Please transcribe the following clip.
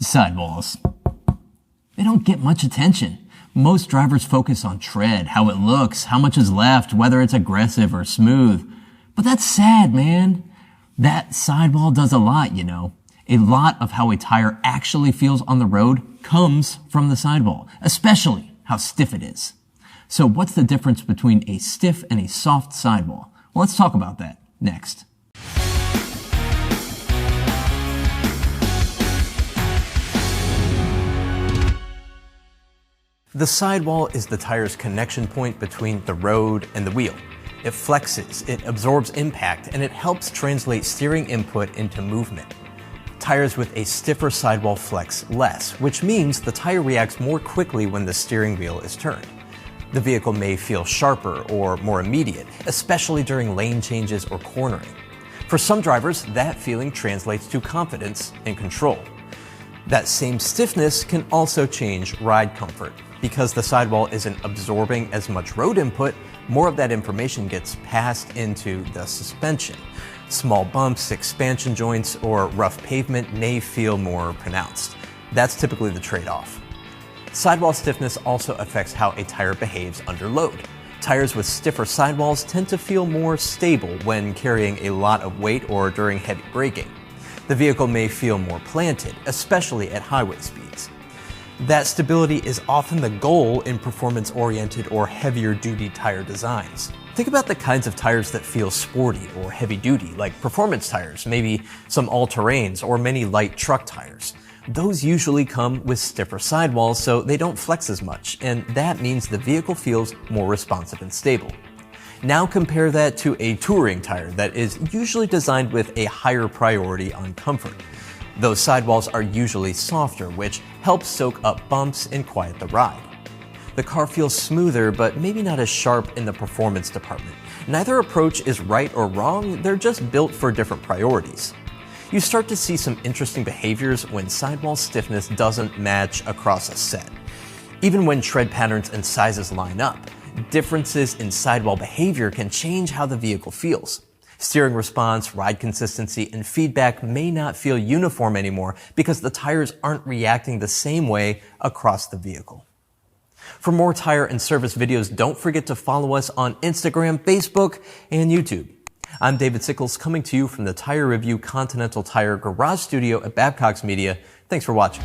Sidewalls. They don't get much attention. Most drivers focus on tread, how it looks, how much is left, whether it's aggressive or smooth. But that's sad, man. That sidewall does a lot, you know. A lot of how a tire actually feels on the road comes from the sidewall, especially how stiff it is. So what's the difference between a stiff and a soft sidewall? Well, let's talk about that next. The sidewall is the tire's connection point between the road and the wheel. It flexes, it absorbs impact, and it helps translate steering input into movement. Tires with a stiffer sidewall flex less, which means the tire reacts more quickly when the steering wheel is turned. The vehicle may feel sharper or more immediate, especially during lane changes or cornering. For some drivers, that feeling translates to confidence and control. That same stiffness can also change ride comfort. Because the sidewall isn't absorbing as much road input, more of that information gets passed into the suspension. Small bumps, expansion joints, or rough pavement may feel more pronounced. That's typically the trade-off. Sidewall stiffness also affects how a tire behaves under load. Tires with stiffer sidewalls tend to feel more stable when carrying a lot of weight or during heavy braking. The vehicle may feel more planted, especially at highway speeds. That stability is often the goal in performance-oriented or heavier-duty tire designs. Think about the kinds of tires that feel sporty or heavy-duty, like performance tires, maybe some all-terrains, or many light truck tires. Those usually come with stiffer sidewalls, so they don't flex as much, and that means the vehicle feels more responsive and stable. Now compare that to a touring tire that is usually designed with a higher priority on comfort. Those sidewalls are usually softer, which helps soak up bumps and quiet the ride. The car feels smoother, but maybe not as sharp in the performance department. Neither approach is right or wrong, they're just built for different priorities. You start to see some interesting behaviors when sidewall stiffness doesn't match across a set. Even when tread patterns and sizes line up, differences in sidewall behavior can change how the vehicle feels. Steering response, ride consistency, and feedback may not feel uniform anymore because the tires aren't reacting the same way across the vehicle. For more tire and service videos, don't forget to follow us on Instagram, Facebook, and YouTube. I'm David Sickles, coming to you from the Tire Review Continental Tire Garage Studio at Babcock's Media. Thanks for watching.